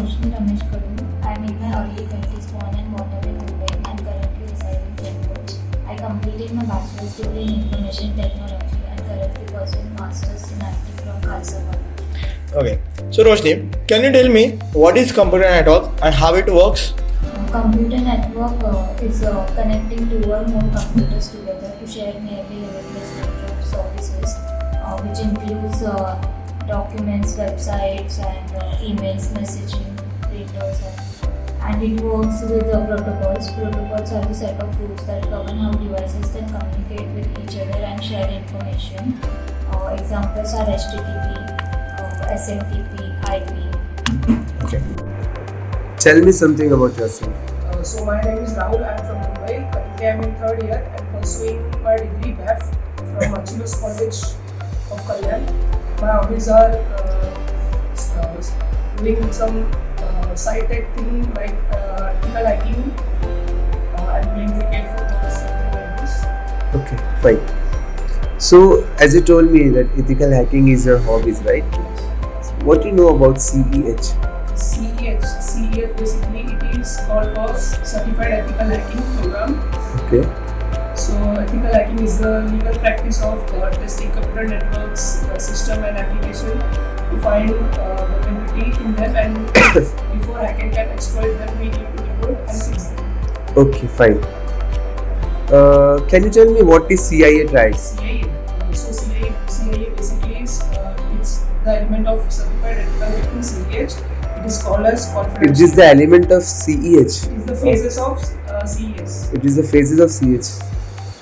I am in my early 20s, born and brought up in Mumbai and currently reside in Cambridge. I completed my bachelor's degree in information technology and currently pursuing master's in IT from Khalsa College. Okay. So Roshni, can you tell me what is computer network and how it works? Computer network is connecting two or more computers together to share nearly limitless range of services, which includes documents, websites, and emails, messaging, printers, and it works with protocols. Protocols are the set of rules that govern how devices can communicate with each other and share information. Examples are HTTP, SMTP, IP. Okay. Tell me something about yourself. So my name is Rahul. I am from Mumbai. Currently I am in third year and pursuing my degree BAF from Achievers College of Kalyan. My hobbies are doing some side tech thing like ethical hacking and playing cricket, football, something like this. Okay, fine. So, as you told me that ethical hacking is your hobbies, right? What do you know about CEH? CEH basically it is called for Certified Ethical Hacking Program. Okay. So ethical hacking is the legal practice of testing computer networks, system and application to find vulnerability in them, and before hacker can exploit them, we need to report and fix them. Okay, fine. Can you tell me what is CIA trials? CIA basically is it's the element of certified ethical hacking CEH. It is called as confidential. It is the element of CEH. It is the phases of CES. It is the phases of CH.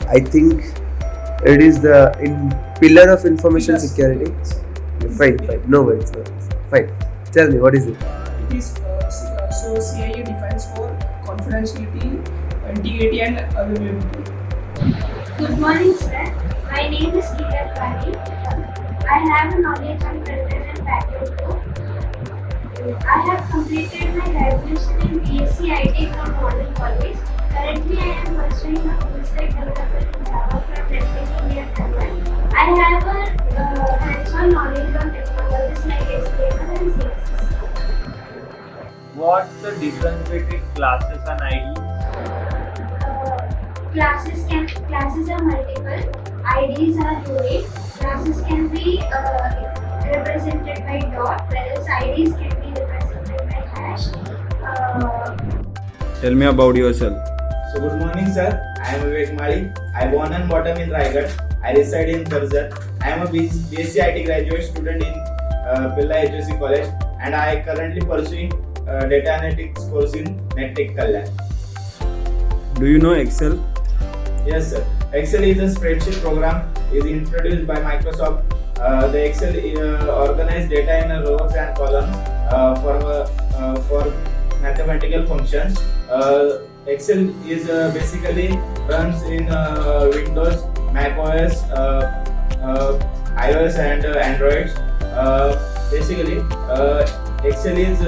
I think it is the pillar of information security. Fine. No worries. Fine. Tell me, what is it? It is so CIA defines for confidentiality, integrity, and availability. Good morning, sir. My name is Kiran Pani. I have a knowledge on front-end and back-end code. I have completed my graduation in BSc IT from Modern College. Currently, I am pursuing a full-stack development in Java from Nettech India Institute. I have a hands-on knowledge on technologies like HTML and CSS. What's the difference between classes and IDs? Classes are multiple, IDs are unique. Classes can be represented by dot, whereas IDs can be represented by hash. Tell me about yourself. So good morning sir, I am Vivek Mali. I born and bottom in Raigad. I reside in Karzat. I am a BSc IT graduate student in Pillai HSC College, and I currently pursuing data analytics course in Nettech Kalyan. Do you know Excel? Yes sir. Excel is a spreadsheet program is introduced by Microsoft. The Excel organize data in rows and columns for mathematical functions. Excel is basically runs in Windows, Mac OS, iOS and Android. Basically, Excel is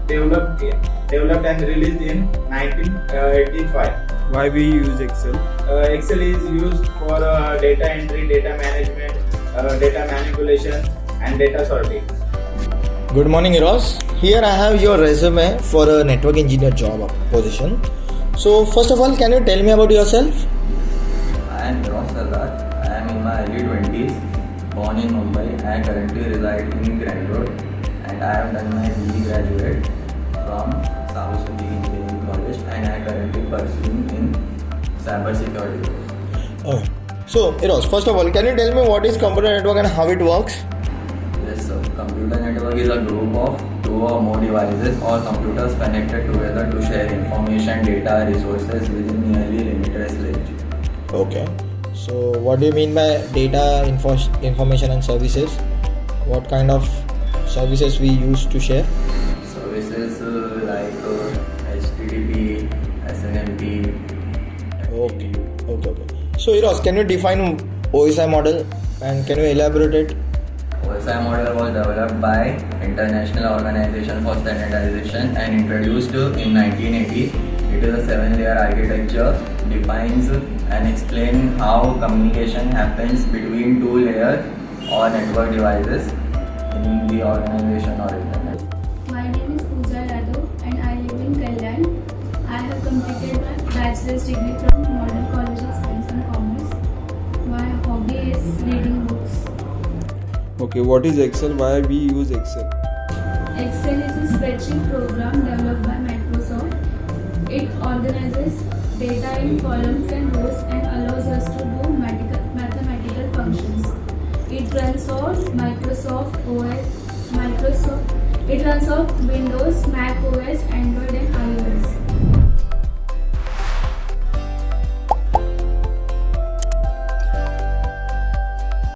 developed and released in 1985. Why we use Excel? Excel is used for data entry, data management, data manipulation, and data sorting. Good morning, Eros. Here I have your resume for a network engineer job position. So first of all, can you tell me about yourself? I am Eros Sarraj. I am in my early 20s, born in Mumbai. I currently reside in Grand Road, and I have done my BE graduate from Saraswati Engineering College, and I currently pursuing in cyber security course. Okay. So Eros, first of all, can you tell me what is computer network and how it works? Yes, sir. Computer network is a group of two or more devices or computers connected together to share information, data, resources within nearly limitless range. Okay. So what do you mean by data, information and services? What kind of services we use to share? Services like HTTP, SNMP. Okay. So Eros, can you define OSI model and can you elaborate it? OSI model was developed by International Organization for Standardization and introduced in 1980. It is a 7-layer architecture, defines and explains how communication happens between two layers or network devices in the organization or internet. My name is Pooja Bachelor's degree from Modern College of Science and Commerce. My hobby is reading books. Okay, what is Excel? Why we use Excel? Excel is a spreadsheet program developed by Microsoft. It organizes data in columns and rows and allows us to do mathematical functions. It runs on It runs on Windows, Mac OS, Android and